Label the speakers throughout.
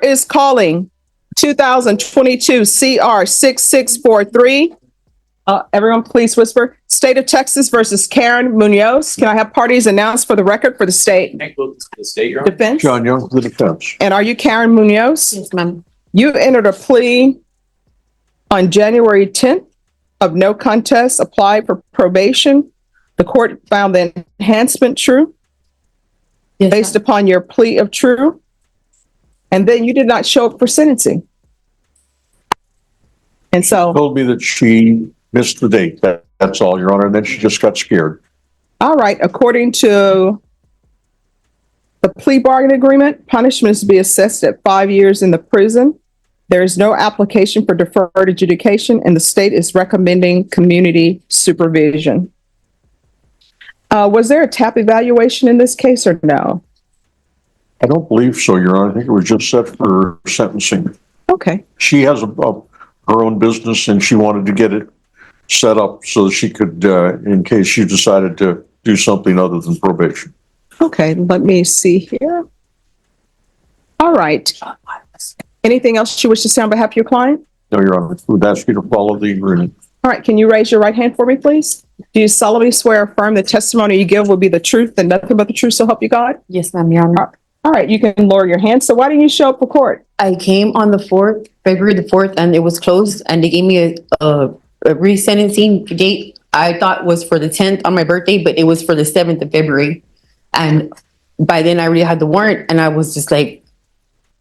Speaker 1: is calling 2022 CR 6643. Everyone please whisper. State of Texas versus Karen Munoz. Can I have parties announced for the record for the state?
Speaker 2: The state, Your Honor.
Speaker 1: Defense?
Speaker 3: John Young, the defense.
Speaker 1: And are you Karen Munoz?
Speaker 4: Yes, ma'am.
Speaker 1: You entered a plea on January 10th of no contest, applied for probation. The court found the enhancement true
Speaker 4: Yes,
Speaker 1: based upon your plea of true. And then you did not show up for sentencing. And so,
Speaker 3: Told me that she missed the date. That's all, Your Honor. And then she just got scared.
Speaker 1: all right, according to the plea bargain agreement, punishment is to be assessed at 5 years in the prison. There is no application for deferred adjudication, and the state is recommending community supervision. Was there a TAP evaluation in this case or no?
Speaker 3: I don't believe so, Your Honor. I think it was just set for sentencing.
Speaker 1: Okay,
Speaker 3: She has her own business and she wanted to get it set up so that she could, in case she decided to do something other than probation.
Speaker 1: okay, let me see here. All right. Anything else you wish to say on behalf of your client?
Speaker 3: No, Your Honor. We would ask you to follow the agreement.
Speaker 1: All right, can you raise your right hand for me, please? Do you solemnly swear or affirm the testimony you give will be the truth and nothing but the truth, so help you God?
Speaker 4: Yes, ma'am, Your Honor.
Speaker 1: All right, you can lower your hand. So why didn't you show up for court?
Speaker 4: I came on the 4th, February the 4th, and it was closed, and they gave me a resentencing date. I thought was for the 10th on my birthday, but it was for the 7th of February. And by then I already had the warrant, and I was just like,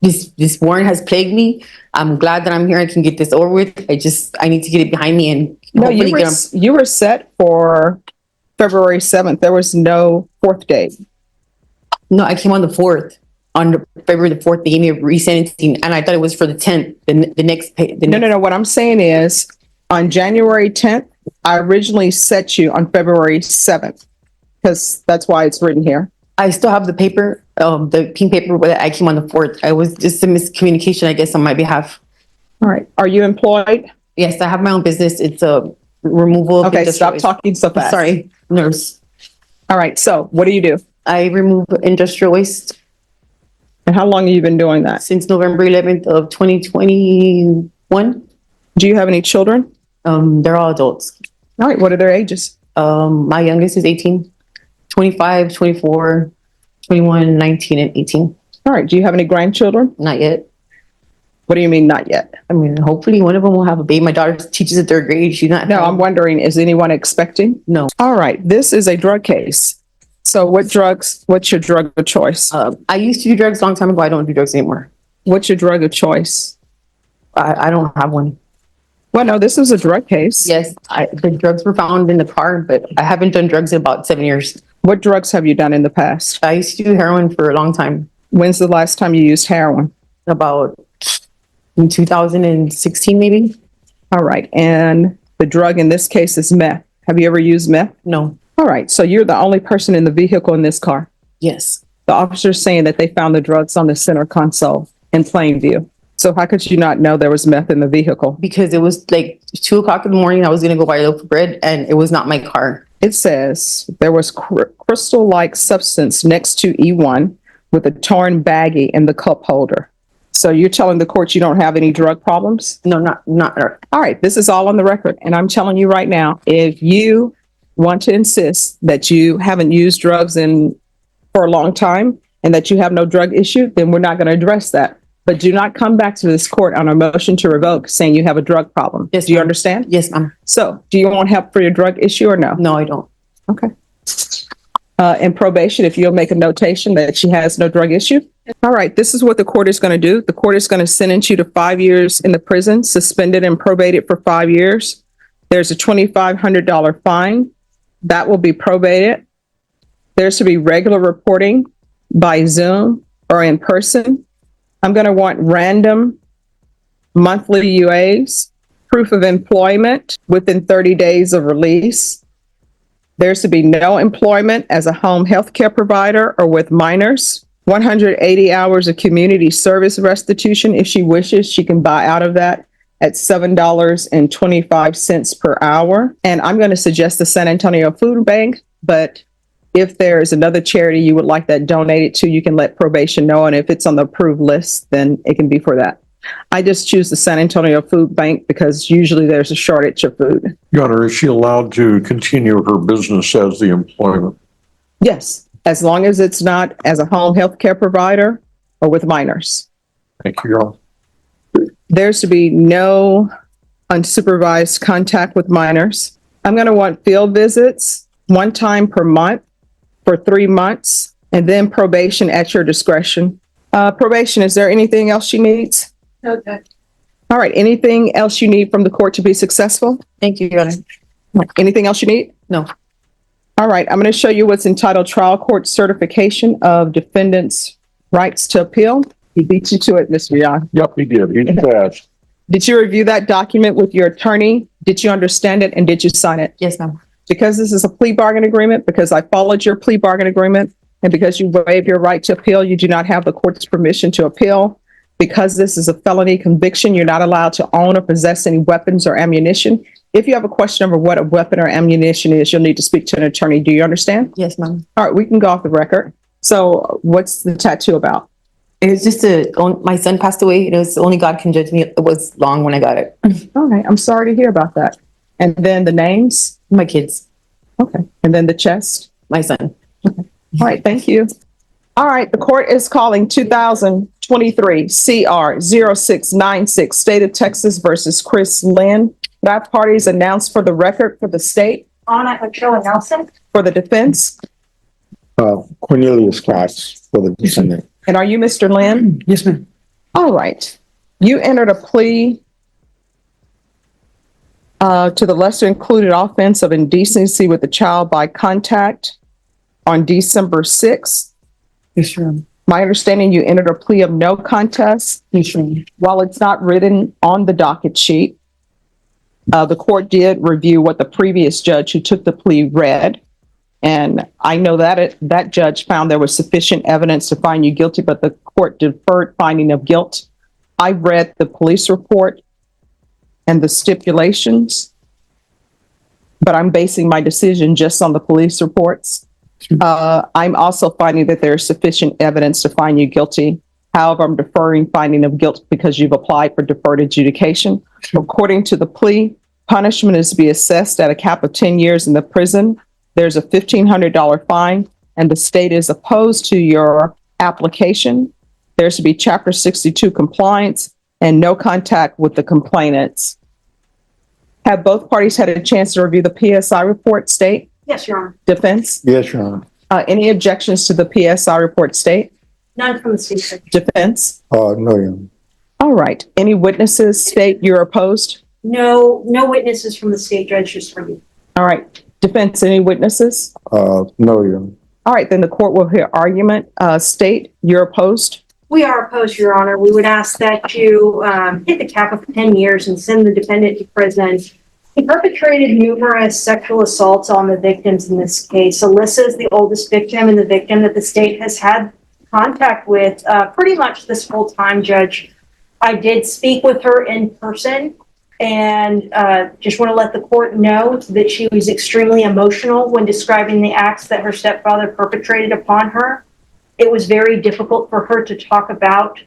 Speaker 4: this warrant has plagued me. I'm glad that I'm here. I can get this over with. I need to get it behind me and
Speaker 1: No,
Speaker 4: hopefully
Speaker 1: you were set for February 7th. There was no fourth date.
Speaker 4: No, I came on the 4th. On February the 4th, they gave me a resentencing, and I thought it was for the 10th, the next pay.
Speaker 1: No. What I'm saying is on January 10th, I originally set you on February 7th because that's why it's written here.
Speaker 4: I still have the paper, the pink paper, but I came on the 4th. I was just a miscommunication, I guess, on my behalf.
Speaker 1: All right. Are you employed?
Speaker 4: Yes, I have my own business. It's a removal of
Speaker 1: Okay, stop
Speaker 4: waste.
Speaker 1: talking so fast.
Speaker 4: Sorry, nurse.
Speaker 1: All right. So what do you do?
Speaker 4: I remove industrial waste
Speaker 1: And how long have you been doing that?
Speaker 4: since November 11th of 2021.
Speaker 1: Do you have any children?
Speaker 4: They're all adults.
Speaker 1: All right. What are their ages?
Speaker 4: My youngest is 18, 25, 24, 21, 19, and 18.
Speaker 1: All right. Do you have any grandchildren?
Speaker 4: Not yet.
Speaker 1: What do you mean not yet?
Speaker 4: I mean, hopefully one of them will have a baby. My daughter teaches in 3rd grade. She's not.
Speaker 1: No, I'm wondering, is anyone expecting?
Speaker 4: No.
Speaker 1: All right. This is a drug case. So what's your drug of choice?
Speaker 4: I used to do drugs a long time ago. I don't do drugs anymore.
Speaker 1: What's your drug of choice?
Speaker 4: I don't have one.
Speaker 1: Well, no, this is a drug case.
Speaker 4: Yes, the drugs were found in the car, but I haven't done drugs in about 7 years.
Speaker 1: What drugs have you done in the past?
Speaker 4: I used to do heroin for a long time,
Speaker 1: When's the last time you used heroin?
Speaker 4: about in 2016 maybe.
Speaker 1: All right. And the drug in this case is meth. Have you ever used meth?
Speaker 4: No.
Speaker 1: All right. So you're the only person in the vehicle in this car.
Speaker 4: Yes.
Speaker 1: The officer's saying that they found the drugs on the center console in plain view. So how could you not know there was meth in the vehicle?
Speaker 4: Because it was like 2:00 in the morning. I was going to go buy a loaf of bread and it was not my car.
Speaker 1: It says there was crystal-like substance next to E1 with a torn baggie in the cup holder. So you're telling the court you don't have any drug problems?
Speaker 4: No, not her.
Speaker 1: All right, this is all on the record. And I'm telling you right now, if you want to insist that you haven't used drugs for a long time and that you have no drug issue, then we're not going to address that. But do not come back to this court on a motion to revoke saying you have a drug problem.
Speaker 4: Yes,
Speaker 1: do you
Speaker 4: ma'am.
Speaker 1: understand?
Speaker 4: Yes, ma'am.
Speaker 1: So do you want help for your drug issue or no?
Speaker 4: No, I don't.
Speaker 1: Okay. In probation, if you'll make a notation that she has no drug issue. All right, this is what the court is going to do. The court is going to sentence you to 5 years in the prison, suspended and probated for 5 years. There's a $2,500 fine. That will be probated. There's to be regular reporting by Zoom or in person. I'm going to want random monthly UAs, proof of employment within 30 days of release. There's to be no employment as a home health care provider or with minors. 180 hours of community service restitution. If she wishes, she can buy out of that at $7.25 per hour. And I'm going to suggest the San Antonio Food Bank, but If there is another charity you would like that donated to, you can let probation know. And if it's on the approved list, then it can be for that. I just choose the San Antonio Food Bank because usually there's a shortage of food.
Speaker 3: Your Honor, is she allowed to continue her business as the employment?
Speaker 1: Yes, as long as it's not as a home health care provider or with minors.
Speaker 3: Thank you, Your Honor.
Speaker 1: There's to be no unsupervised contact with minors. I'm going to want field visits 1 time per month for 3 months, and then probation at your discretion. Probation, is there anything else she needs?
Speaker 2: Okay.
Speaker 1: All right, anything else you need from the court to be successful?
Speaker 4: Thank you, Your Honor.
Speaker 1: Anything else you need?
Speaker 4: No.
Speaker 1: All right, I'm going to show you what's entitled Trial Court Certification of Defendant's Rights to Appeal. He beat you to it, Mr. Young.
Speaker 3: Yep, he did. He's fast.
Speaker 1: Did you review that document with your attorney? Did you understand it and did you sign it?
Speaker 4: Yes, ma'am.
Speaker 1: Because this is a plea bargain agreement, because I followed your plea bargain agreement, and because you waive your right to appeal, you do not have the court's permission to appeal. Because this is a felony conviction, you're not allowed to own or possess any weapons or ammunition. If you have a question over what a weapon or ammunition is, you'll need to speak to an attorney. Do you understand?
Speaker 4: Yes, ma'am.
Speaker 1: All right, we can go off the record. So what's the tattoo about?
Speaker 4: It was just my son passed away. It was only God can judge me. It was long when I got it.
Speaker 1: All right, I'm sorry to hear about that. And then the names?
Speaker 4: My kids,
Speaker 1: Okay. And then the chest?
Speaker 4: my son.
Speaker 1: All right, thank you. All right, the court is calling 2023 CR 0696, State of Texas versus Chris Lynn. That parties announced for the record for the state,
Speaker 2: Anna Ochoa Nelson.
Speaker 1: for the defense.
Speaker 5: Cornelius Cross for the defendant.
Speaker 1: And are you Mr. Lynn?
Speaker 5: Yes, ma'am.
Speaker 1: All right. You entered a plea to the lesser included offense of indecency with a child by contact on December 6th.
Speaker 5: Yes, ma'am.
Speaker 1: My understanding, you entered a plea of no contest.
Speaker 5: Yes, ma'am.
Speaker 1: While it's not written on the docket sheet, the court did review what the previous judge who took the plea read. And I know that that judge found there was sufficient evidence to find you guilty, but the court deferred finding of guilt. I read the police report and the stipulations, but I'm basing my decision just on the police reports. I'm also finding that there is sufficient evidence to find you guilty. However, I'm deferring finding of guilt because you've applied for deferred adjudication. According to the plea, punishment is to be assessed at a cap of 10 years in the prison. There's a $1,500 fine, and the state is opposed to your application. There's to be Chapter 62 compliance and no contact with the complainants. Have both parties had a chance to review the PSI report, state,
Speaker 2: Yes, Your Honor.
Speaker 1: defense?
Speaker 5: Yes, Your Honor.
Speaker 1: Any objections to the PSI report, state,
Speaker 2: None from the state.
Speaker 1: defense?
Speaker 5: No, Your Honor.
Speaker 1: All right. Any witnesses, state, you're opposed?
Speaker 2: No witnesses from the state judge, just for you.
Speaker 1: All right. Defense, any witnesses?
Speaker 5: No, Your Honor.
Speaker 1: All right, then the court will hear argument. State, you're opposed?
Speaker 2: We are opposed, Your Honor. We would ask that you hit the cap of 10 years and send the defendant to prison. He perpetrated numerous sexual assaults on the victims in this case. Alyssa is the oldest victim and the victim that the state has had contact with pretty much this whole time, Judge. I did speak with her in person and just want to let the court know that she was extremely emotional when describing the acts that her stepfather perpetrated upon her. It was very difficult for her to talk about.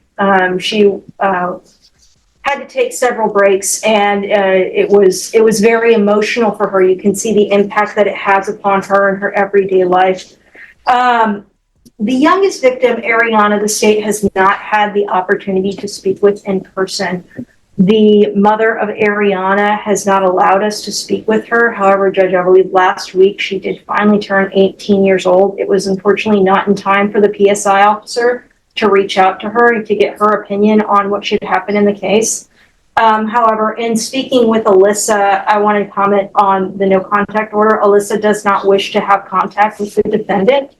Speaker 2: She had to take several breaks, and it was very emotional for her. You can see the impact that it has upon her in her everyday life. The youngest victim, Ariana, the state has not had the opportunity to speak with in person. The mother of Ariana has not allowed us to speak with her. However, Judge, I believe last week she did finally turn 18 years old. It was unfortunately not in time for the PSI officer to reach out to her and to get her opinion on what should happen in the case. However, in speaking with Alyssa, I want to comment on the no contact order. Alyssa does not wish to have contact with the defendant.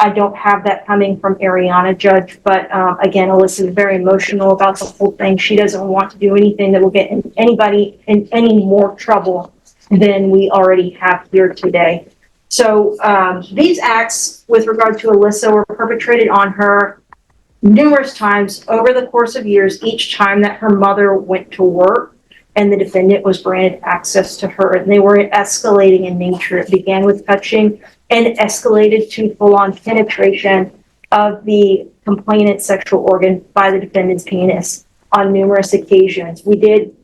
Speaker 2: I don't have that coming from Ariana, Judge, but again, Alyssa is very emotional about the whole thing. She doesn't want to do anything that will get anybody in any more trouble than we already have here today. So these acts with regard to Alyssa were perpetrated on her numerous times over the course of years, each time that her mother went to work and the defendant was granted access to her. And they were escalating in nature. It began with touching and escalated to full-on penetration of the complainant's sexual organ by the defendant's penis on numerous occasions. We did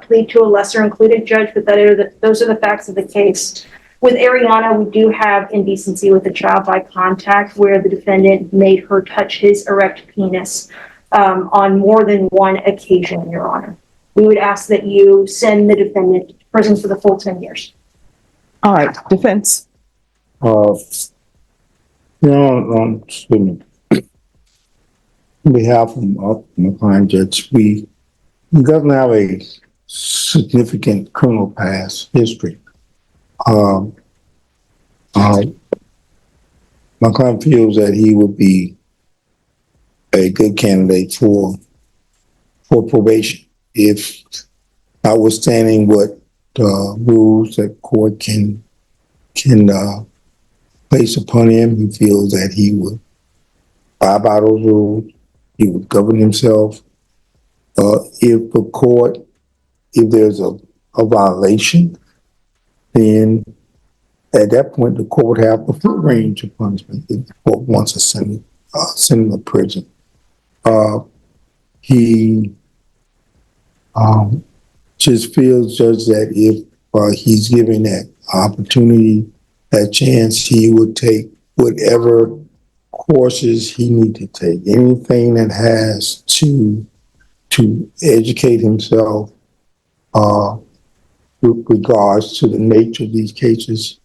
Speaker 2: plead to a lesser included judge, but those are the facts of the case. With Ariana, we do have indecency with the child by contact, where the defendant made her touch his erect penis on more than one occasion, Your Honor. We would ask that you send the defendant to prison for the full 10 years.
Speaker 1: All right, defense.
Speaker 5: Excuse me. On behalf of my client judge, he doesn't have a significant criminal past history. My client feels that he would be a good candidate for probation if, notwithstanding what rules that court can place upon him, he feels that he would abide by those rules. He would govern himself. If there's a violation, then at that point, the court would have the full range of punishment if the court wants to send him to prison. He just feels, Judge, that if he's given that opportunity, that chance, he would take whatever courses he need to take, anything that has to educate himself with regards to the nature of these cases.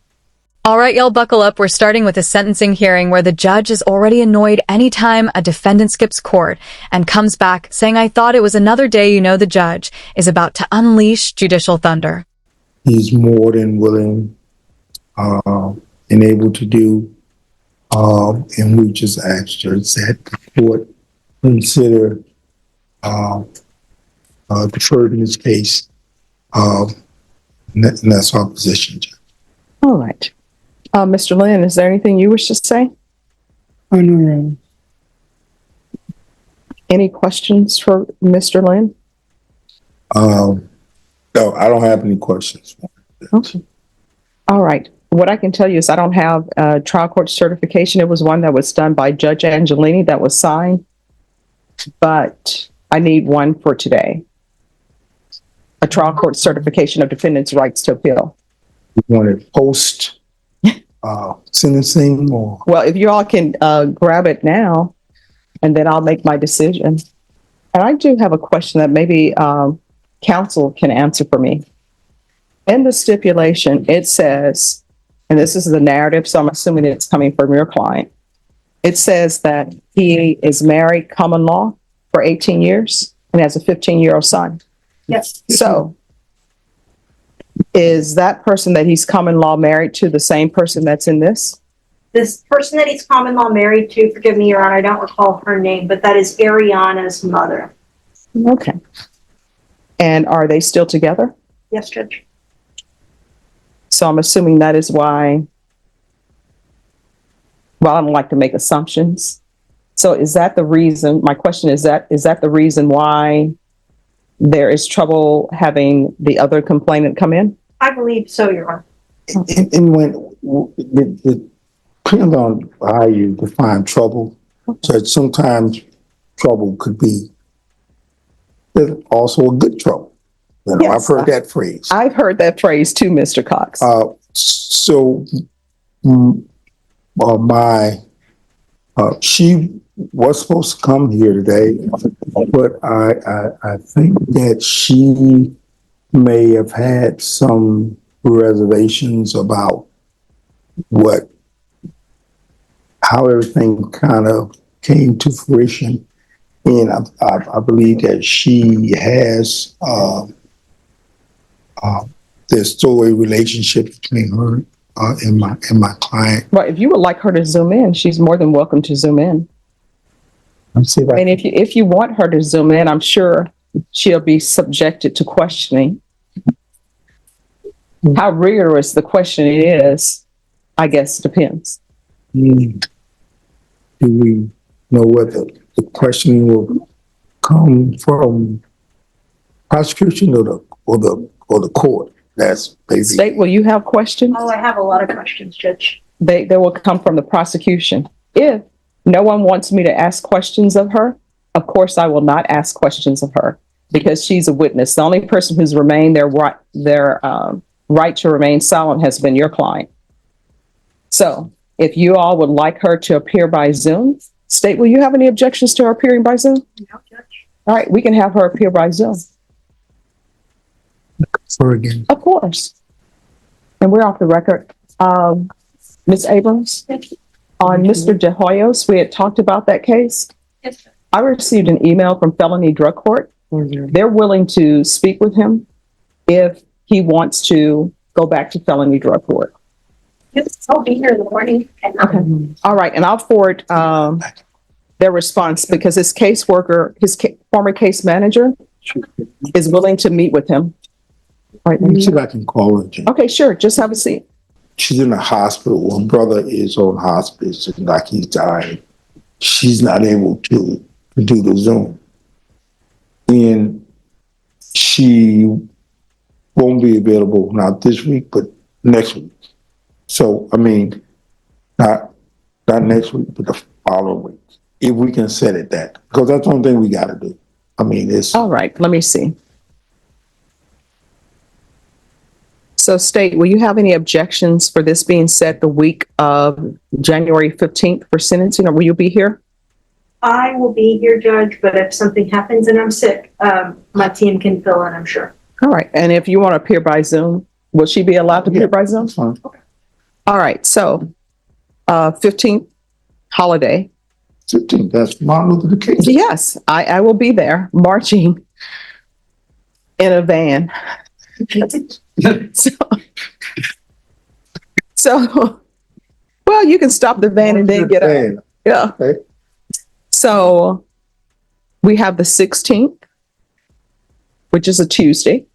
Speaker 6: All right, y'all buckle up. We're starting with a sentencing hearing where the judge is already annoyed anytime a defendant skips court and comes back saying, "I thought it was another day." You know the judge is about to unleash judicial thunder.
Speaker 5: He's more than willing and able to do, and we just asked Judge that the court consider deferred in this case, and that's our position, Judge.
Speaker 1: All right. Mr. Lynn, is there anything you wish to say?
Speaker 5: No.
Speaker 1: Any questions for Mr. Lynn?
Speaker 5: No, I don't have any questions.
Speaker 1: Okay. All right. What I can tell you is I don't have a trial court certification. It was one that was done by Judge Angelini that was signed, but I need one for today. A trial court certification of defendant's rights to appeal.
Speaker 5: You want it post sentencing or?
Speaker 1: Well, if you all can grab it now, and then I'll make my decision. And I do have a question that maybe counsel can answer for me. In the stipulation, it says, and this is the narrative, so I'm assuming it's coming from your client. It says that he is married common law for 18 years and has a 15-year-old son.
Speaker 2: Yes.
Speaker 1: So is that person that he's common law married to the same person that's in this?
Speaker 2: This person that he's common law married to, forgive me, Your Honor, I don't recall her name, but that is Ariana's mother.
Speaker 1: Okay. And are they still together?
Speaker 2: Yes, Judge.
Speaker 1: So I'm assuming that is why, well, I don't like to make assumptions. So is that the reason, my question is that the reason why there is trouble having the other complainant come in?
Speaker 2: I believe so, Your Honor.
Speaker 5: And when it depends on how you define trouble. So sometimes trouble could be also a good trouble. You know,
Speaker 1: Yes,
Speaker 5: I've heard that phrase.
Speaker 1: I've heard that phrase too, Mr. Cox. She was supposed to come here today, but I think that she may have had some reservations about how everything kind of came to fruition. And I believe that she has, there's still a relationship between her and my client. Well, if you would like her to zoom in, she's more than welcome to zoom in.
Speaker 5: Let's see if I
Speaker 1: And if you want her to zoom in, I'm sure she'll be subjected to questioning. How rigorous the questioning is, I guess, depends.
Speaker 5: do we know whether the questioning will come from prosecution or the court? That's basically.
Speaker 1: State, will you have questions?
Speaker 2: Oh, I have a lot of questions, Judge.
Speaker 1: They will come from the prosecution. If no one wants me to ask questions of her, of course, I will not ask questions of her because she's a witness. The only person who's remained their right to remain silent has been your client. So if you all would like her to appear by Zoom, State, will you have any objections to her appearing by Zoom?
Speaker 2: No, Judge.
Speaker 1: All right, we can have her appear by Zoom.
Speaker 5: For again.
Speaker 1: Of course. And we're off the record. Ms. Abrams, on Mr. De Hoyos, we had talked about that case.
Speaker 2: Yes, sir.
Speaker 1: I received an email from Felony Drug Court. They're willing to speak with him if he wants to go back to Felony Drug Court.
Speaker 2: Yes, I'll be here in the morning.
Speaker 1: Okay. All right, and I'll forward their response because his caseworker, former case manager is willing to meet with him. All right.
Speaker 5: Let me see if I can call her. Jim.
Speaker 1: Okay, sure. Just have a seat.
Speaker 5: She's in the hospital. Her brother is on hospice, and like he's dying. She's not able to do the Zoom. And she won't be available not this week, but next week. So, I mean, not next week, but the following week. If we can set it that, because that's the only thing we got to do. I mean, it's.
Speaker 1: All right, let me see. So State, will you have any objections for this being set the week of January 15th for sentencing, or will you be here?
Speaker 2: I will be here, Judge, but if something happens and I'm sick, my team can fill in, I'm sure.
Speaker 1: All right, and if you want to appear by Zoom, will she be allowed to appear by Zoom?
Speaker 5: That's fine.
Speaker 1: All right, so 15th holiday.
Speaker 5: 15, that's Martin Luther King.
Speaker 1: Yes, I will be there marching in a van. So, well, you can stop the van and then get out. Yeah.
Speaker 5: Okay.
Speaker 1: So we have the 16th, which is a Tuesday.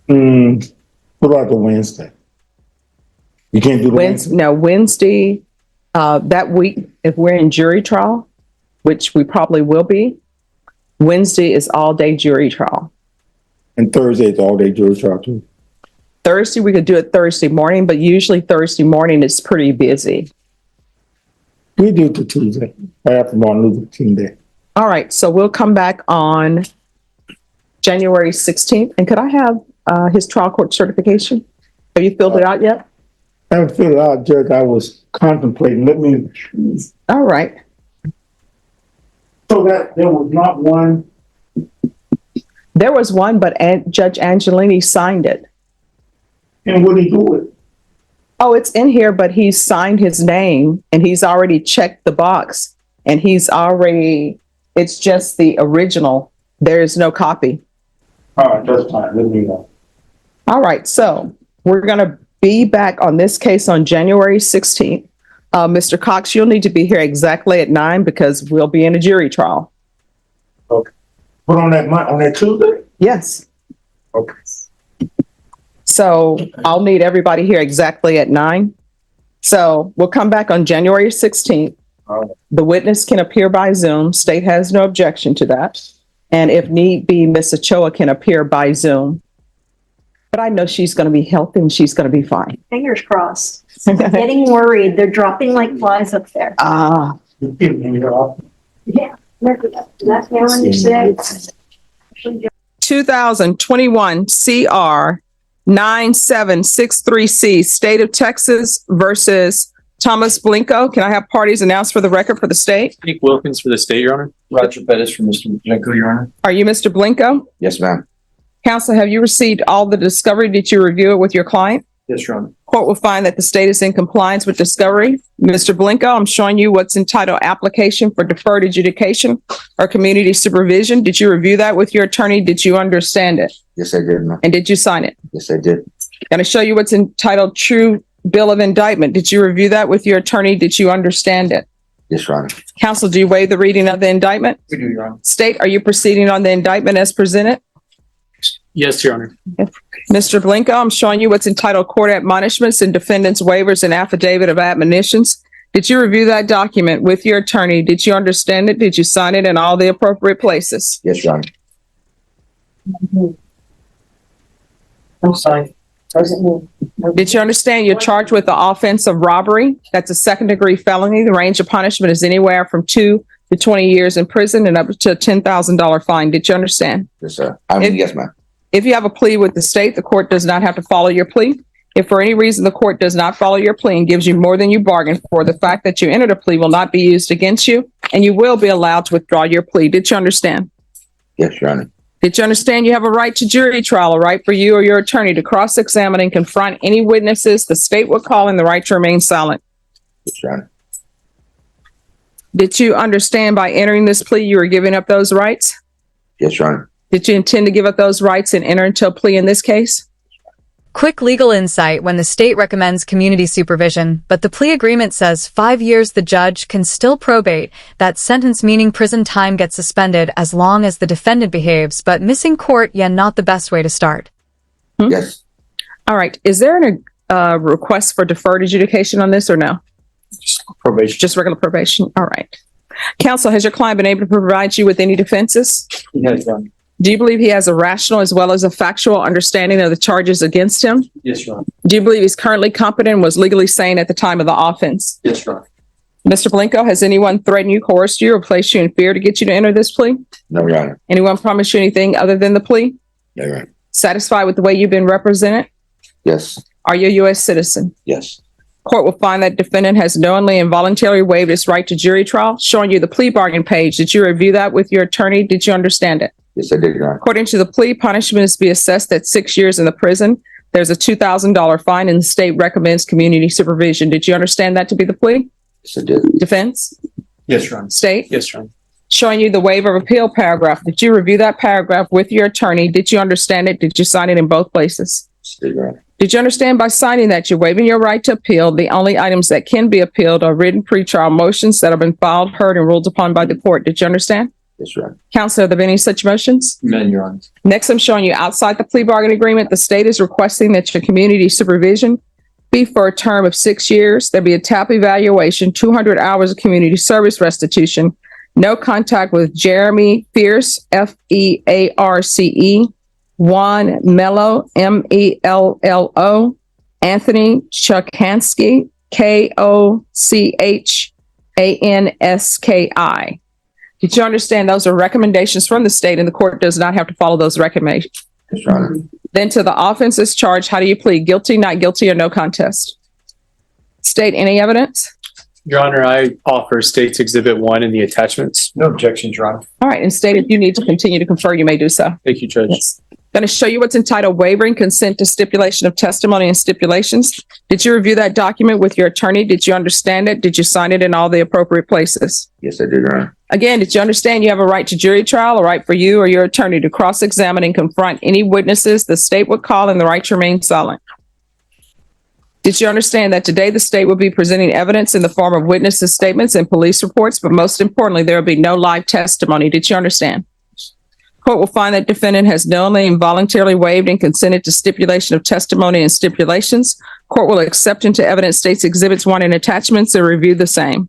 Speaker 5: What about the Wednesday? You can't do the Wednesday?
Speaker 1: No, Wednesday, that week, if we're in jury trial, which we probably will be, Wednesday is all day jury trial.
Speaker 5: And Thursday is all day jury trial too.
Speaker 1: Thursday, we could do it Thursday morning, but usually Thursday morning is pretty busy.
Speaker 5: We do it to Tuesday, right after Martin Luther King Day.
Speaker 1: All right, so we'll come back on January 16th. And could I have his trial court certification? Have you filled it out yet?
Speaker 5: I haven't filled it out, Judge. I was contemplating. Let me.
Speaker 1: All right.
Speaker 5: So that there was not one.
Speaker 1: There was one, but Judge Angelini signed it.
Speaker 5: And what did he do with it?
Speaker 1: Oh, it's in here, but he's signed his name and he's already checked the box and it's just the original. There is no copy.
Speaker 5: All right, that's fine. Let me know.
Speaker 1: All right, so we're going to be back on this case on January 16th. Mr. Cox, you'll need to be here exactly at 9 because we'll be in a jury trial.
Speaker 5: Okay. But on that Tuesday?
Speaker 1: Yes.
Speaker 5: Okay.
Speaker 1: So I'll need everybody here exactly at 9. So we'll come back on January 16th.
Speaker 5: All right.
Speaker 1: The witness can appear by Zoom. State has no objection to that. And if need be, Ms. Ochoa can appear by Zoom. But I know she's going to be healthy and she's going to be fine.
Speaker 2: Fingers crossed. Getting worried. They're dropping like flies up there.
Speaker 5: You give me your office.
Speaker 2: Yeah. That's now on your six.
Speaker 1: 2021 CR 9763C, State of Texas versus Thomas Blinko. Can I have parties announced for the record for the state?
Speaker 7: Nick Wilkins for the state, Your Honor. Roger Bettis for Mr. Blanco, Your Honor.
Speaker 1: Are you Mr. Blinko?
Speaker 7: Yes, ma'am.
Speaker 1: Counsel, have you received all the discovery? Did you review it with your client?
Speaker 7: Yes, Your Honor.
Speaker 1: Court will find that the state is in compliance with discovery. Mr. Blinko, I'm showing you what's entitled application for deferred adjudication or community supervision. Did you review that with your attorney? Did you understand it?
Speaker 8: Yes, I did, ma'am.
Speaker 1: And did you sign it?
Speaker 8: Yes, I did.
Speaker 1: Going to show you what's entitled true bill of indictment. Did you review that with your attorney? Did you understand it?
Speaker 8: Yes, Your Honor.
Speaker 1: Counsel, do you waive the reading of the indictment?
Speaker 7: We do, Your Honor.
Speaker 1: State, are you proceeding on the indictment as presented?
Speaker 7: Yes, Your Honor.
Speaker 1: Mr. Blinko, I'm showing you what's entitled court admonishments and defendant's waivers and affidavit of admonitions. Did you review that document with your attorney? Did you understand it? Did you sign it in all the appropriate places?
Speaker 8: Yes, Your Honor.
Speaker 2: I'm sorry. Doesn't move.
Speaker 1: Did you understand you're charged with the offense of robbery? That's a second-degree felony. The range of punishment is anywhere from 2 to 20 years in prison and up to a $10,000 fine. Did you understand?
Speaker 8: Yes, sir. I mean, yes, ma'am.
Speaker 1: If you have a plea with the state, the court does not have to follow your plea. If for any reason the court does not follow your plea and gives you more than you bargained for, the fact that you entered a plea will not be used against you, and you will be allowed to withdraw your plea. Did you understand?
Speaker 8: Yes, Your Honor.
Speaker 1: Did you understand you have a right to jury trial, a right for you or your attorney to cross-examine and confront any witnesses the state will call, and the right to remain silent?
Speaker 8: Yes, Your Honor.
Speaker 1: Did you understand by entering this plea you are giving up those rights?
Speaker 8: Yes, Your Honor.
Speaker 1: Did you intend to give up those rights and enter into a plea in this case?
Speaker 6: Quick legal insight when the state recommends community supervision, but the plea agreement says 5 years the judge can still probate. That sentence meaning prison time gets suspended as long as the defendant behaves, but missing court, not the best way to start.
Speaker 8: Yes.
Speaker 1: All right. Is there a request for deferred adjudication on this or no?
Speaker 7: Probation.
Speaker 1: Just regular probation? All right. Counsel, has your client been able to provide you with any defenses?
Speaker 7: Yes, Your Honor.
Speaker 1: Do you believe he has a rational as well as a factual understanding of the charges against him?
Speaker 7: Yes, Your Honor.
Speaker 1: Do you believe he's currently competent and was legally sane at the time of the offense?
Speaker 7: Yes, Your Honor.
Speaker 1: Mr. Blanco, has anyone threatened you, coerced you, or placed you in fear to get you to enter this plea?
Speaker 8: No, Your Honor.
Speaker 1: Anyone promised you anything other than the plea?
Speaker 8: No, Your Honor.
Speaker 1: Satisfied with the way you've been represented?
Speaker 8: Yes.
Speaker 1: Are you a U.S. citizen?
Speaker 8: Yes.
Speaker 1: Court will find that defendant has knowingly and voluntarily waived his right to jury trial, showing you the plea bargain page. Did you review that with your attorney? Did you understand it?
Speaker 8: Yes, I did, Your Honor.
Speaker 1: According to the plea, punishment is to be assessed at 6 years in the prison. There's a $2,000 fine, and the state recommends community supervision. Did you understand that to be the plea?
Speaker 8: Yes, I did.
Speaker 1: Defense?
Speaker 7: Yes, Your Honor.
Speaker 1: State?
Speaker 7: Yes, Your Honor.
Speaker 1: Showing you the waiver of appeal paragraph. Did you review that paragraph with your attorney? Did you understand it? Did you sign it in both places?
Speaker 8: Yes, I did, Your Honor.
Speaker 1: Did you understand by signing that you're waiving your right to appeal? The only items that can be appealed are written pretrial motions that have been filed, heard, and ruled upon by the court. Did you understand?
Speaker 8: Yes, Your Honor.
Speaker 1: Counsel, are there any such motions?
Speaker 7: Amen, Your Honor.
Speaker 1: Next, I'm showing you outside the plea bargain agreement, the state is requesting that your community supervision be for a term of 6 years. There be a TAP evaluation, 200 hours of community service restitution, no contact with Jeremy Fierce, Fearce, Juan Mello, Mello, Anthony Chukhansky, Kochanski. Did you understand those are recommendations from the state and the court does not have to follow those recommendations?
Speaker 8: Yes, Your Honor.
Speaker 1: Then to the offenses charged, how do you plead? Guilty, not guilty, or no contest? State, any evidence?
Speaker 9: Your Honor, I offer State's Exhibit 1 in the attachments.
Speaker 7: No objections, Your Honor.
Speaker 1: All right, and state, if you need to continue to confer, you may do so.
Speaker 9: Thank you, Judge.
Speaker 1: Yes. Going to show you what's entitled Wavering Consent to Stipulation of Testimony and Stipulations. Did you review that document with your attorney? Did you understand it? Did you sign it in all the appropriate places?
Speaker 8: Yes, I did, Your Honor.
Speaker 1: Again, did you understand you have a right to jury trial, a right for you or your attorney to cross-examine and confront any witnesses the state would call, and the right to remain silent? Did you understand that today the state will be presenting evidence in the form of witnesses' statements and police reports, but most importantly, there will be no live testimony? Did you understand? Court will find that defendant has knowingly and voluntarily waived and consented to stipulation of testimony and stipulations. Court will accept into evidence State's Exhibits 1 and attachments and review the same.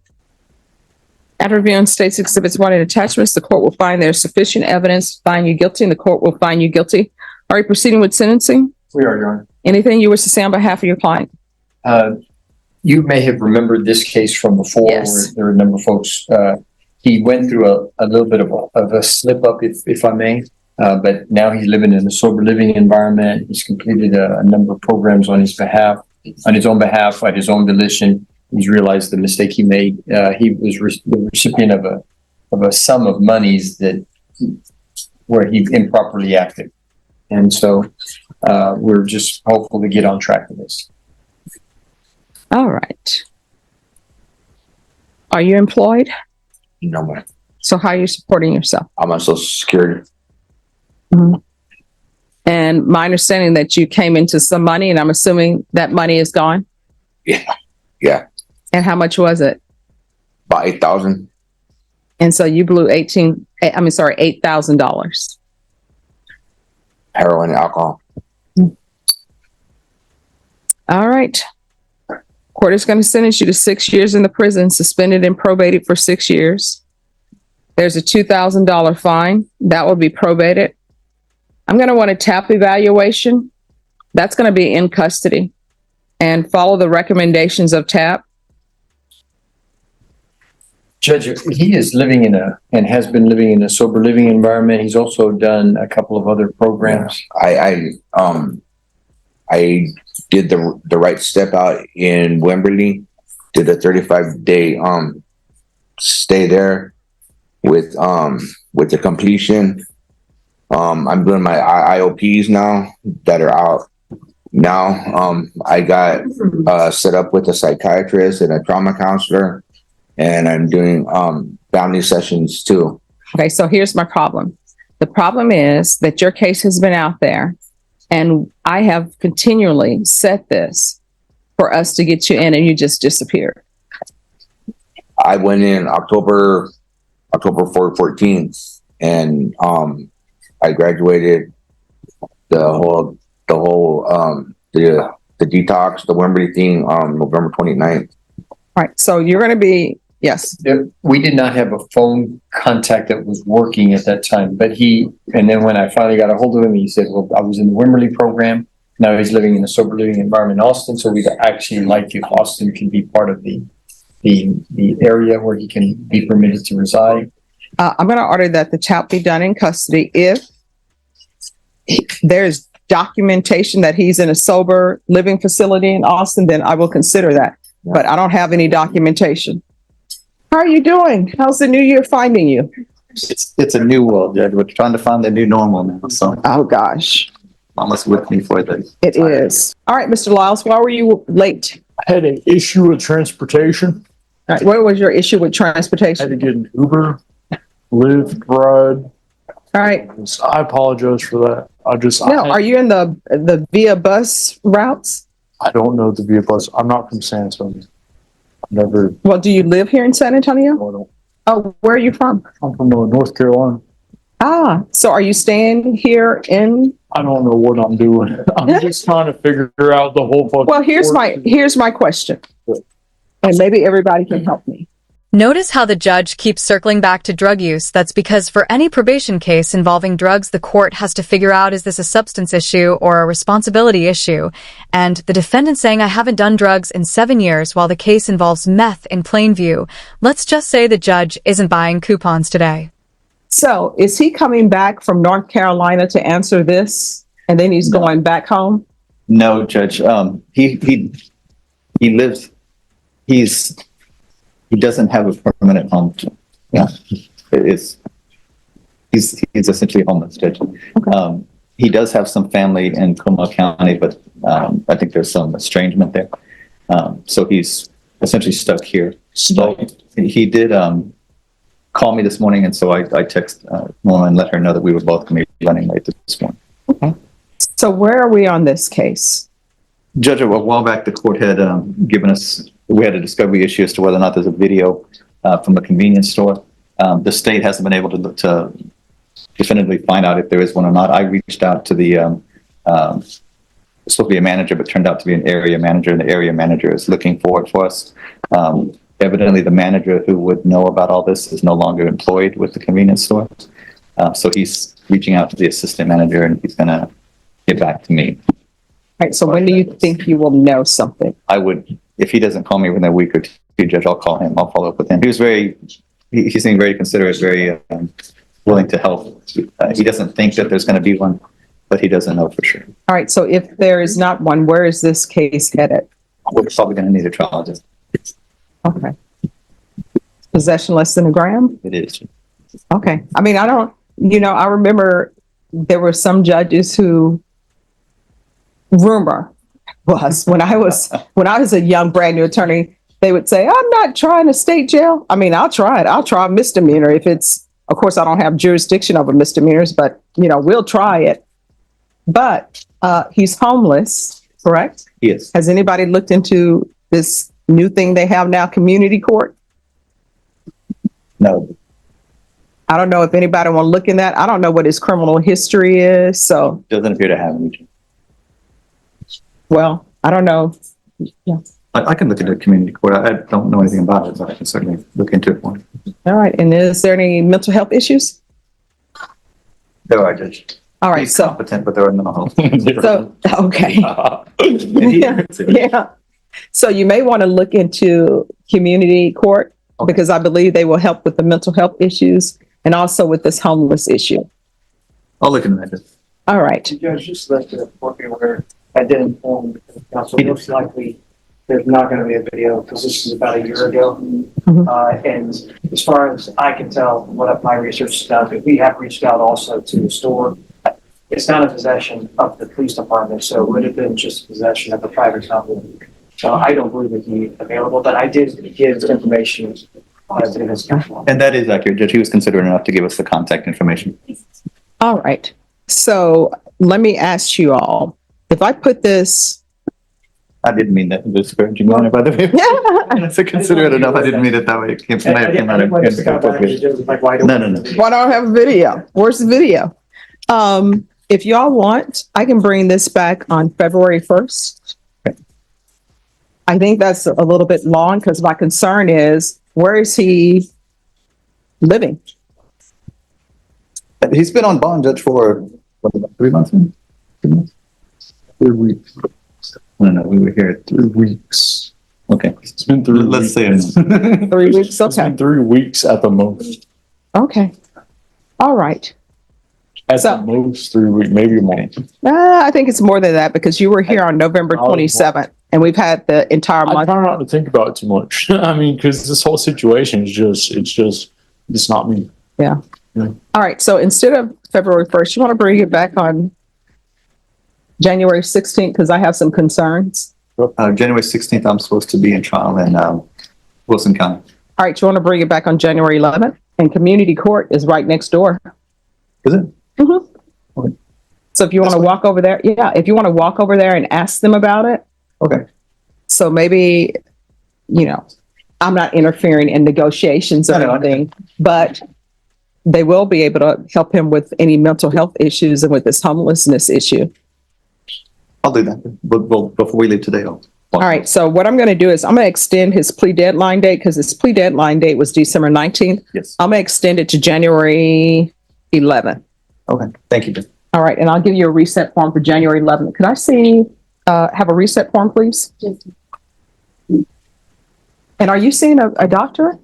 Speaker 1: After reviewing State's Exhibits 1 and attachments, the court will find there is sufficient evidence to find you guilty, and the court will find you guilty. Are you proceeding with sentencing?
Speaker 7: We are, Your Honor.
Speaker 1: Anything you wish to say on behalf of your client?
Speaker 7: You may have remembered this case from before,
Speaker 1: Yes.
Speaker 7: where there were a number of folks, he went through a little bit of a slip up, if I may. But now he's living in a sober living environment. He's completed a number of programs on his own behalf, at his own volition. He's realized the mistake he made. He was the recipient of a sum of monies where he improperly acted. And so, we're just hopeful to get on track with this.
Speaker 1: All right. Are you employed?
Speaker 8: No, ma'am.
Speaker 1: So how are you supporting yourself?
Speaker 8: I'm on Social Security.
Speaker 1: And my understanding that you came into some money, and I'm assuming that money is gone?
Speaker 8: Yeah. Yeah.
Speaker 1: And how much was it?
Speaker 8: About 8,000.
Speaker 1: And so you blew $8,000.
Speaker 8: Heroin and alcohol.
Speaker 1: All right. Court is going to sentence you to 6 years in the prison, suspended and probated for 6 years. There's a $2,000 fine that will be probated. I'm going to want a TAP evaluation. That's going to be in custody. and follow the recommendations of TAP?
Speaker 7: Judge, he is living and has been living in a sober living environment. He's also done a couple of other programs.
Speaker 8: I did the right step out in Wimberley, did a 35-day stay there with the completion. I'm doing my IOPs now that are out now. I got set up with a psychiatrist and a trauma counselor, and I'm doing family sessions too.
Speaker 1: Okay, so here's my problem. The problem is that your case has been out there, and I have continually said this for us to get you in, and you just disappeared.
Speaker 8: I went in October 14th, and I graduated the detox, the Wimberley thing on November 29th.
Speaker 1: All right, so you're going to be, yes.
Speaker 7: We did not have a phone contact that was working at that time, but and then when I finally got a hold of him, he said, well, I was in the Wimberley program. Now he's living in a sober living environment in Austin. So we'd actually like if Austin can be part of the area where he can be permitted to reside.
Speaker 1: I'm going to order that the child be done in custody. If there's documentation that he's in a sober living facility in Austin, then I will consider that. But I don't have any documentation. How are you doing? How's the new year finding you?
Speaker 10: It's a new world, Judge. We're trying to find the new normal now. So
Speaker 1: Oh, gosh,
Speaker 10: Mama's with me for this.
Speaker 1: it is. All right, Mr. Lyles, why were you late?
Speaker 11: I had an issue with transportation.
Speaker 1: All right, what was your issue with
Speaker 11: I had to
Speaker 1: transportation?
Speaker 11: get an Uber, Lyft, ride.
Speaker 1: All right,
Speaker 11: I apologize for that.
Speaker 1: no, are you in the via bus routes?
Speaker 11: I don't know the via bus. I'm not from San Antonio. Never.
Speaker 1: Well, do you live here in San Antonio? Oh, where are you from?
Speaker 11: I'm from North Carolina.
Speaker 1: Ah, so are you staying here in?
Speaker 11: I don't know what I'm doing. I'm just trying to figure out the whole fucking.
Speaker 1: Well, here's my question. And maybe everybody can help me.
Speaker 6: Notice how the judge keeps circling back to drug use. That's because for any probation case involving drugs, the court has to figure out, is this a substance issue or a responsibility issue? And the defendant saying, I haven't done drugs in 7 years, while the case involves meth in Plainview. Let's just say the judge isn't buying coupons today.
Speaker 1: So is he coming back from North Carolina to answer this? And then he's going back home?
Speaker 10: No, Judge. He lives. He doesn't have a permanent home. Yeah, he's essentially homeless, Judge.
Speaker 1: Okay.
Speaker 10: He does have some family in Comal County, but I think there's some estrangement there. So he's essentially stuck here. So he did call me this morning, and so I texted Mona and let her know that we were both going to be running late this morning.
Speaker 1: Okay. So where are we on this case?
Speaker 10: Judge, a while back, the court had given us, we had a discovery issue as to whether or not there's a video from a convenience store. The state hasn't been able to definitively find out if there is one or not. I reached out to the, supposed to be a manager, but turned out to be an area manager, and the area manager is looking for it for us. Evidently, the manager who would know about all this is no longer employed with the convenience store. So he's reaching out to the assistant manager, and he's going to get back to me.
Speaker 1: All right, so when do you think you will know something?
Speaker 10: I would, if he doesn't call me within a week or two, Judge, I'll call him. I'll follow up with him. He seemed very considerate, very willing to help. He doesn't think that there's going to be one, but he doesn't know for sure.
Speaker 1: All right, so if there is not one, where is this case headed?
Speaker 10: We're probably going to need a trial judge.
Speaker 1: Okay. Possession less than a gram?
Speaker 10: It is.
Speaker 1: Okay. I mean, I remember there were some judges who rumor was when I was a young brand new attorney, they would say, I'm not trying a state jail. I mean, I'll try it. I'll try a misdemeanor if it's, of course, I don't have jurisdiction over misdemeanors, but we'll try it. But he's homeless, correct?
Speaker 10: Yes.
Speaker 1: Has anybody looked into this new thing they have now, community court?
Speaker 10: No.
Speaker 1: I don't know if anybody want to look in that. I don't know what his criminal history is. So
Speaker 10: Doesn't appear to have any.
Speaker 1: well, I don't know. Yeah.
Speaker 10: I can look into community court. I don't know anything about it, but I can certainly look into it for you.
Speaker 1: All right. And is there any mental health issues?
Speaker 10: There are, Judge.
Speaker 1: All right,
Speaker 10: He's
Speaker 1: so,
Speaker 10: competent, but there are mental health.
Speaker 1: so, okay. Yeah, yeah. So you may want to look into community court
Speaker 10: Okay.
Speaker 1: because I believe they will help with the mental health issues and also with this homeless issue.
Speaker 10: I'll look into that.
Speaker 1: All right.
Speaker 12: Judge, just let the court be aware, I did inform the council,
Speaker 10: He did.
Speaker 12: most likely there's not gonna be a video, because this is about a year ago. And as far as I can tell, from what my research has done, but we have reached out also to the store. It's not in possession of the police department, so it would have been just possession of a private company. So I don't believe it'd be available, but I did give information to his counsel.
Speaker 10: And that is accurate, Judge. He was considerate enough to give us the contact information.
Speaker 1: All right. So let me ask you all, if I put this,
Speaker 10: I didn't mean that to discourage you, by the way. It's considerate enough. I didn't mean it that way. It came
Speaker 12: I didn't want to come back and just like, why don't-
Speaker 10: No, no, no.
Speaker 1: why don't I have a video? Where's the video? If y'all want, I can bring this back on February 1st. I think that's a little bit long because my concern is, where is he living?
Speaker 10: He's been on bond, Judge, for what, about 3 months? 2 months?
Speaker 11: 3 weeks.
Speaker 10: No, we were here.
Speaker 11: 3 weeks.
Speaker 10: Okay.
Speaker 11: It's been 3 weeks.
Speaker 10: Let's say it's
Speaker 1: 3 weeks?
Speaker 11: It's
Speaker 1: Okay.
Speaker 11: been 3 weeks at the most.
Speaker 1: Okay. All right.
Speaker 11: At
Speaker 1: So-
Speaker 11: the most 3 weeks, maybe a month.
Speaker 1: I think it's more than that because you were here on November 27th and we've had the entire
Speaker 11: I
Speaker 1: month.
Speaker 11: try not to think about it too much. I mean, because this whole situation is it's not me.
Speaker 1: All right. So instead of February 1st, you want to bring it back on January 16th because I have some concerns.
Speaker 10: January 16th, I'm supposed to be in trial in Wilson County.
Speaker 1: All right. You want to bring it back on January 11th and community court is right next door.
Speaker 10: Is it?
Speaker 1: Mhm.
Speaker 10: Okay.
Speaker 1: So if you want to walk over there, if you want to walk over there and ask them about it.
Speaker 10: Okay.
Speaker 1: So maybe, I'm not interfering in negotiations or
Speaker 10: No, no, I
Speaker 1: anything, but they will be able to help him with any mental health issues and with this homelessness issue.
Speaker 10: I'll do that. But before we leave today, I'll.
Speaker 1: All right. So what I'm going to do is I'm going to extend his plea deadline date because his plea deadline date was December 19th.
Speaker 10: Yes.
Speaker 1: I'm going to extend it to January 11th.
Speaker 10: Okay. Thank you, Judge.
Speaker 1: All right. And I'll give you a reset form for January 11th. Could I have a reset form, please? And are you seeing a doctor?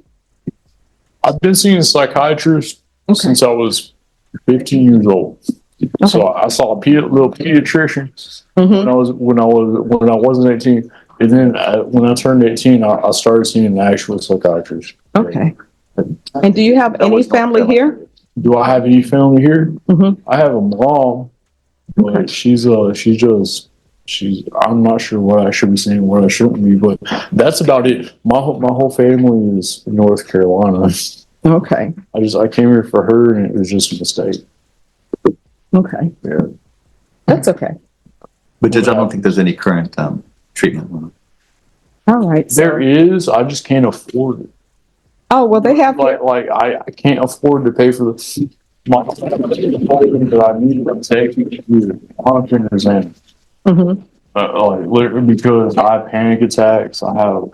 Speaker 11: I've been seeing a psychiatrist
Speaker 1: Okay.
Speaker 11: since I was 15 years old. So I saw a little pediatrician
Speaker 1: Mm-hmm.
Speaker 11: when I wasn't 18, and then when I turned 18, I started seeing an actual psychiatrist.
Speaker 1: Okay. And do you have any family here?
Speaker 11: Do I have any family here?
Speaker 1: Mhm.
Speaker 11: I have a mom, but she's I'm not sure what I should be saying, what I shouldn't be, but that's about it. My whole family is in North Carolina.
Speaker 1: Okay.
Speaker 11: I came here for her, and it was just a mistake.
Speaker 1: Okay.
Speaker 11: Yeah.
Speaker 1: That's okay.
Speaker 10: But Judge, I don't think there's any current treatment.
Speaker 1: All right. So-
Speaker 11: There is, I just can't afford it.
Speaker 1: Oh, well, they have,
Speaker 11: I can't afford to pay for the that I need to take to 100%.
Speaker 1: Mhm.
Speaker 11: Like literally because I have panic attacks. I have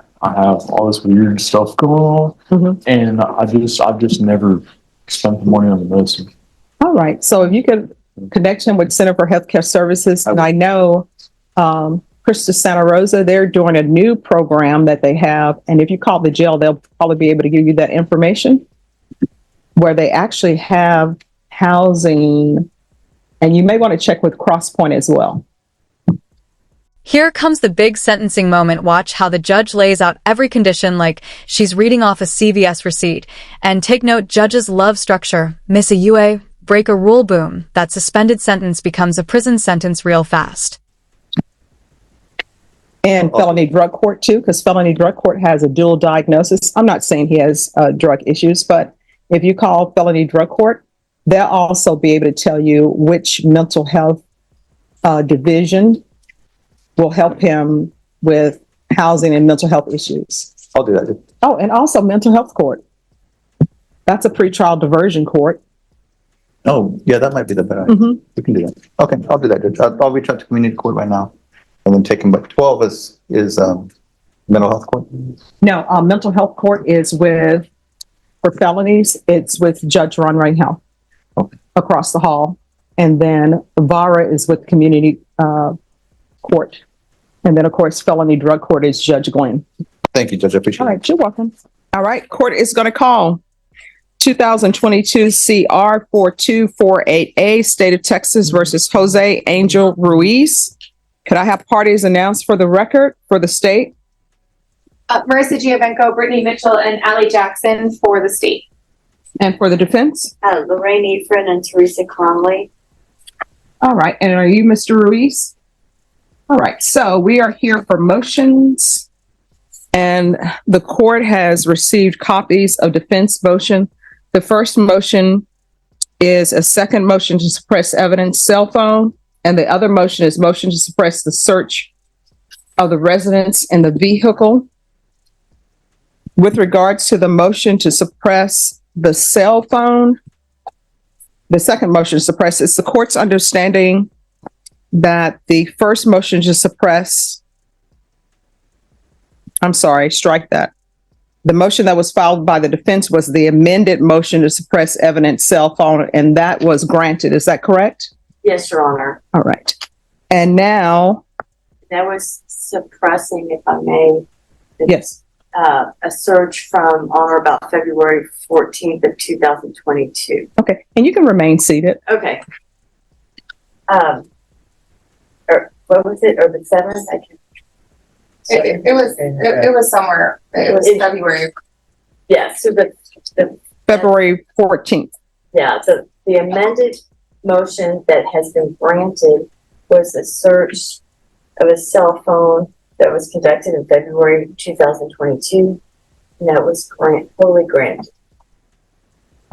Speaker 11: all this weird stuff going on,
Speaker 1: Mhm.
Speaker 11: and I've just never spent the money on the medicine.
Speaker 1: All right. So if you could connect him with Center for Healthcare Services, and I know Krista Santa Rosa, they're doing a new program that they have. And if you call the jail, they'll probably be able to give you that information where they actually have housing. And you may want to check with Crosspoint as well.
Speaker 6: Here comes the big sentencing moment. Watch how the judge lays out every condition like she's reading off a CVS receipt. And take note, judges love structure. Miss a UA, break a rule, boom. That suspended sentence becomes a prison sentence real fast.
Speaker 1: And felony drug court too, because felony drug court has a dual diagnosis. I'm not saying he has drug issues, but if you call felony drug court, they'll also be able to tell you which mental health division will help him with housing and mental health issues.
Speaker 10: I'll do that.
Speaker 1: Oh, and also mental health court. That's a pretrial diversion court.
Speaker 10: Oh, yeah, that might be the better.
Speaker 1: Mhm.
Speaker 10: We can do that. Okay, I'll do that, Judge. I'll reach out to community court right now, and then take him. But 12 is mental health court.
Speaker 1: No, mental health court is for felonies, it's with Judge Ron Rahal
Speaker 10: Okay.
Speaker 1: across the hall. And then VARA is with community court. And then, of course, felony drug court is Judge Glenn.
Speaker 10: Thank you, Judge. I appreciate
Speaker 1: All
Speaker 10: it.
Speaker 1: right, you're welcome. All right, court is going to call 2022 CR 4248A, State of Texas versus Jose Angel Ruiz. Could I have parties announced for the record for the state?
Speaker 13: Marissa Giovenco, Brittany Mitchell, and Allie Jackson for the state.
Speaker 1: And for the defense?
Speaker 2: Lorraine Efren and Teresa Conley.
Speaker 1: All right, and are you Mr. Ruiz? All right, so we are here for motions. And the court has received copies of defense motion. The first motion is a second motion to suppress evidence, cell phone. And the other motion is motion to suppress the search of the residence and the vehicle. With regards to the motion to suppress the cell phone, the second motion to suppress, it's the court's understanding that the first motion to suppress, I'm sorry, strike that. The motion that was filed by the defense was the amended motion to suppress evidence, cell phone, and that was granted. Is that correct?
Speaker 2: Yes, Your Honor.
Speaker 1: All right. And now,
Speaker 2: That was suppressing, if I may,
Speaker 1: yes.
Speaker 2: a search from on or about February 14th of 2022.
Speaker 1: Okay. And you can remain seated.
Speaker 2: Okay. Or what was it? Or the 7th? I can.
Speaker 13: It was somewhere. It was February.
Speaker 2: Yeah. So the
Speaker 1: February 14th.
Speaker 2: yeah. So the amended motion that has been granted was a search of a cell phone that was conducted in February 2022, and that was fully granted.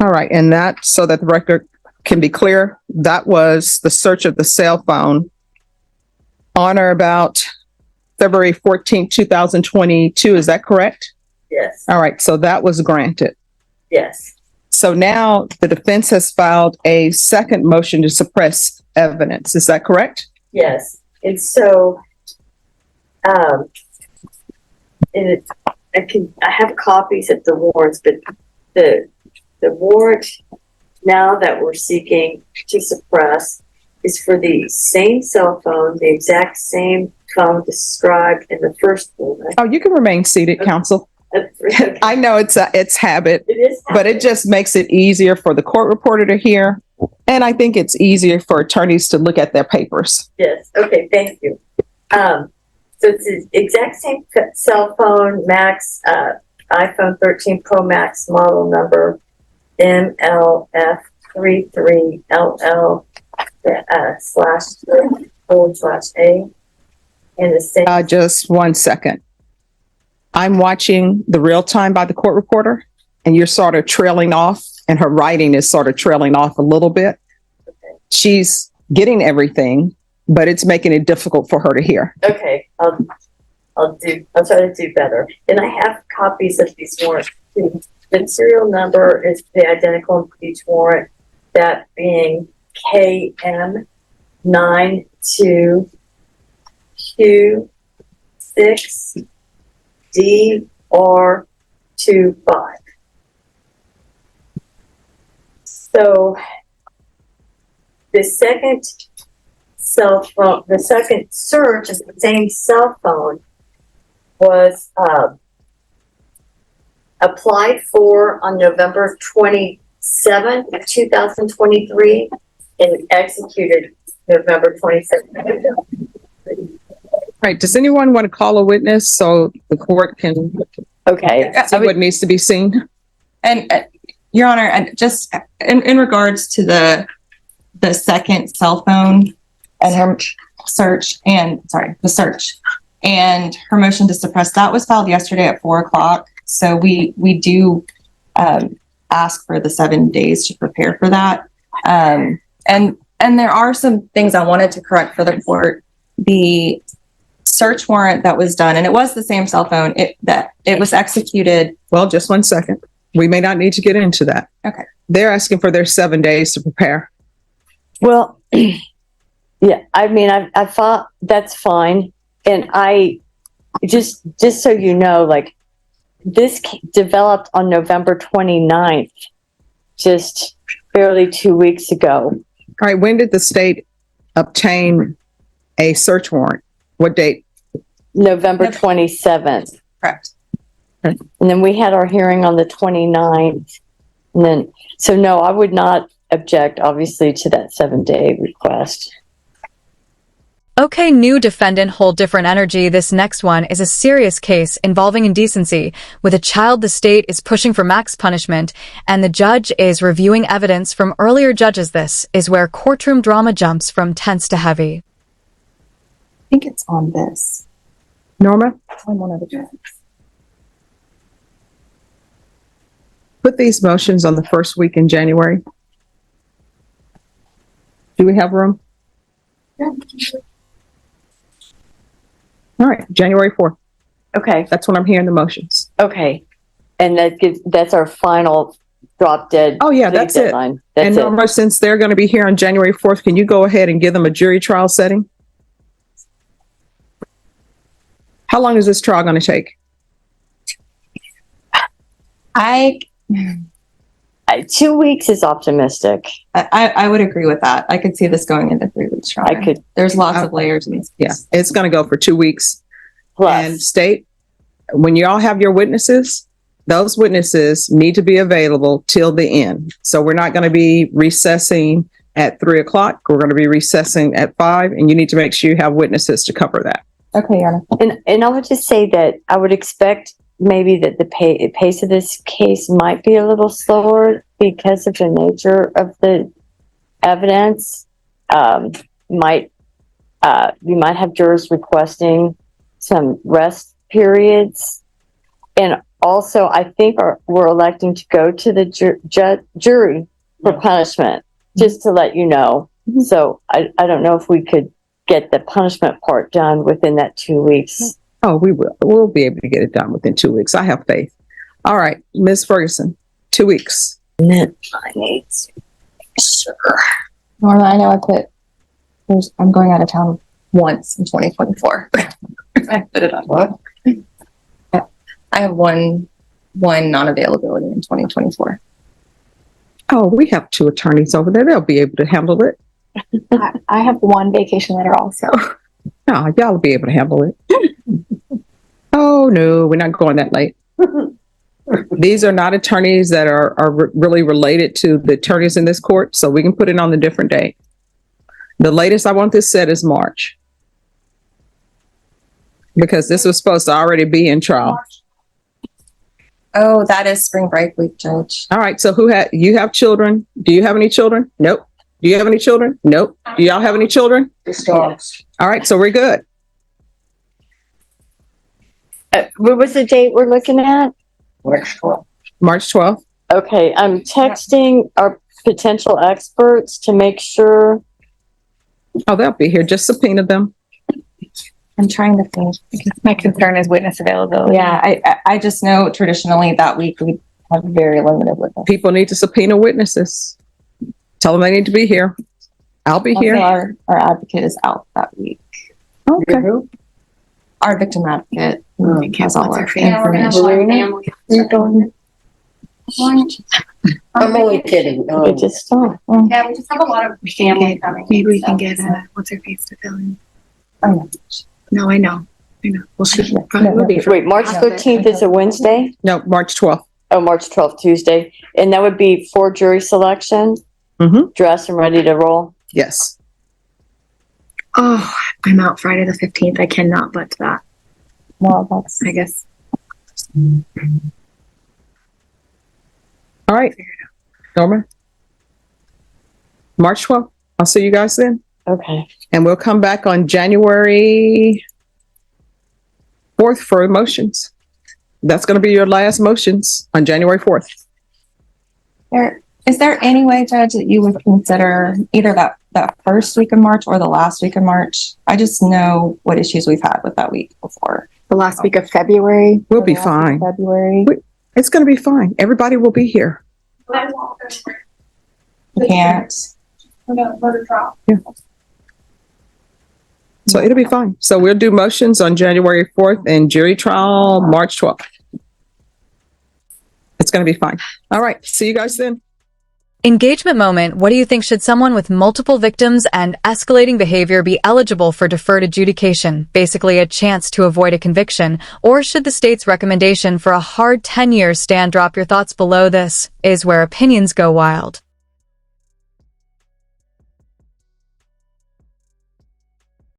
Speaker 1: All right. And that, so that the record can be clear, that was the search of the cell phone on or about February 14th, 2022. Is that correct?
Speaker 2: Yes.
Speaker 1: All right. So that was granted.
Speaker 2: Yes.
Speaker 1: So now the defense has filed a second motion to suppress evidence. Is that correct?
Speaker 2: Yes. And so, I have copies of the warrants, but the warrant now that we're seeking to suppress is for the same cell phone, the exact same phone described in the first warrant.
Speaker 1: Oh, you can remain seated, counsel. I know it's habit,
Speaker 2: It is.
Speaker 1: but it just makes it easier for the court reporter to hear. And I think it's easier for attorneys to look at their papers.
Speaker 2: Yes. Okay. Thank you. So it's the exact same cell phone, Max, iPhone 13 Pro Max model number MLF33LL //A, and the same.
Speaker 1: Just 1 second. I'm watching the real time by the court reporter, and you're sort of trailing off, and her writing is sort of trailing off a little bit. She's getting everything, but it's making it difficult for her to hear.
Speaker 2: Okay, I'll try to do better. And I have copies of these warrants too. The serial number is the identical in each warrant, that being KM9226DR25. So the second cell phone, the second search of the same cell phone was applied for on November 27th of 2023 and executed November 27th.
Speaker 1: Right. Does anyone want to call a witness so the court can
Speaker 14: Okay.
Speaker 1: see what needs to be seen?
Speaker 14: And Your Honor, and just in regards to the second cell phone and her search and the search and her motion to suppress, that was filed yesterday at 4:00. So we do ask for the 7 days to prepare for that. And there are some things I wanted to correct for the court. The search warrant that was done, and it was the same cell phone, it was executed.
Speaker 1: Well, just 1 second. We may not need to get into that.
Speaker 14: Okay.
Speaker 1: They're asking for their 7 days to prepare.
Speaker 14: Well, yeah, I mean, I thought that's fine. And I just so you know, like, this developed on November 29th, just barely 2 weeks ago.
Speaker 1: All right, when did the state obtain a search warrant? What date?
Speaker 15: November 27th.
Speaker 14: Correct.
Speaker 15: And then we had our hearing on the 29th. And then, so no, I would not object, obviously, to that 7-day request.
Speaker 6: Okay, new defendant, whole different energy. This next one is a serious case involving indecency. With a child, the state is pushing for max punishment, and the judge is reviewing evidence from earlier judges. This is where courtroom drama jumps from tense to heavy.
Speaker 14: I think it's on this.
Speaker 1: Norma,
Speaker 14: On one of the judges.
Speaker 1: put these motions on the first week in January. Do we have room? All right, January 4th.
Speaker 15: Okay,
Speaker 1: That's when I'm hearing the motions.
Speaker 15: okay. And that's our final drop dead.
Speaker 1: Oh, yeah, that's it.
Speaker 15: deadline.
Speaker 1: And
Speaker 15: That's it.
Speaker 1: Norma, since they're going to be here on January 4th, can you go ahead and give them a jury trial setting? How long is this trial going to take?
Speaker 15: 2 weeks is optimistic.
Speaker 14: I would agree with that. I could see this going into 3 weeks. Your
Speaker 15: I
Speaker 14: Honor.
Speaker 15: could
Speaker 14: There's lots of layers in this.
Speaker 1: Yeah, it's going to go for 2 weeks. And
Speaker 15: plus.
Speaker 1: state, when you all have your witnesses, those witnesses need to be available till the end. So we're not going to be recessing at 3 o'clock. We're going to be recessing at 5, and you need to make sure you have witnesses to cover that.
Speaker 14: Okay, Your Honor.
Speaker 15: And I would just say that I would expect maybe that the pace of this case might be a little slower because of the nature of the evidence. We might have jurors requesting some rest periods. And also, I think we're electing to go to the jury for punishment, just to let you know. So I don't know if we could get the punishment part done within that 2 weeks.
Speaker 1: Oh, we will. We'll be able to get it done within 2 weeks. I have faith. All right, Ms. Ferguson, 2 weeks.
Speaker 15: Norma,
Speaker 14: I know I'm going out of town once in 2024. I put it on. What? I have one non-availability in 2024.
Speaker 1: Oh, we have 2 attorneys over there. They'll be able to handle it.
Speaker 13: I have one vacation letter also.
Speaker 1: No, y'all will be able to handle it. Oh, no, we're not going that late. These are not attorneys that are really related to the attorneys in this court, so we can put it on a different date. The latest I want this set is March. Because this was supposed to already be in trial.
Speaker 14: Oh, that is spring break week, Judge.
Speaker 1: All right, so you have children? Do you have any children? Nope. Do you have any children? Nope. Do y'all have any children?
Speaker 14: Just dogs.
Speaker 1: All right, so we're good.
Speaker 15: what was the date we're looking at?
Speaker 1: March 12th.
Speaker 15: Okay, I'm texting our potential experts to make sure.
Speaker 1: Oh, they'll be here. Just subpoena them.
Speaker 14: I'm trying to think.
Speaker 13: My concern is witness availability.
Speaker 14: Yeah, I just know traditionally that week we have very limited witness.
Speaker 1: People need to subpoena witnesses. Tell them they need to be here. I'll be
Speaker 14: Also,
Speaker 1: here.
Speaker 14: our advocate is out that week.
Speaker 1: Okay.
Speaker 14: Our victim advocate has all our
Speaker 15: Marina?
Speaker 14: You're going.
Speaker 15: I'm only kidding. We just stop.
Speaker 13: Yeah, we just have a lot of family coming. Maybe we can get what's her face to fill in. No, I know. We'll see.
Speaker 15: Wait, March 13th is a Wednesday?
Speaker 1: No, March 12th.
Speaker 15: Oh, March 12th, Tuesday. And that would be for jury selection?
Speaker 1: Mm-hmm.
Speaker 15: Dress and ready to roll?
Speaker 1: Yes.
Speaker 13: Oh, I'm out Friday the 15th. I cannot but that.
Speaker 14: Well, that's,
Speaker 13: I guess.
Speaker 1: All right. Norma. March 12th. I'll see you guys then.
Speaker 15: Okay.
Speaker 1: And we'll come back on January 4th for motions. That's going to be your last motions on January 4th.
Speaker 14: is there any way, Judge, that you would consider either that first week of March or the last week of March? I just know what issues we've had with that week before.
Speaker 13: The last week of February.
Speaker 1: We'll be fine.
Speaker 14: February.
Speaker 1: It's going to be fine. Everybody will be here.
Speaker 14: We can't.
Speaker 1: Yeah. So it'll be fine. So we'll do motions on January 4th and jury trial March 12th. It's going to be fine. All right. See you guys then.
Speaker 6: Engagement moment. What do you think? Should someone with multiple victims and escalating behavior be eligible for deferred adjudication, basically a chance to avoid a conviction? Or should the state's recommendation for a hard 10 years stand? Drop your thoughts below. This is where opinions go wild.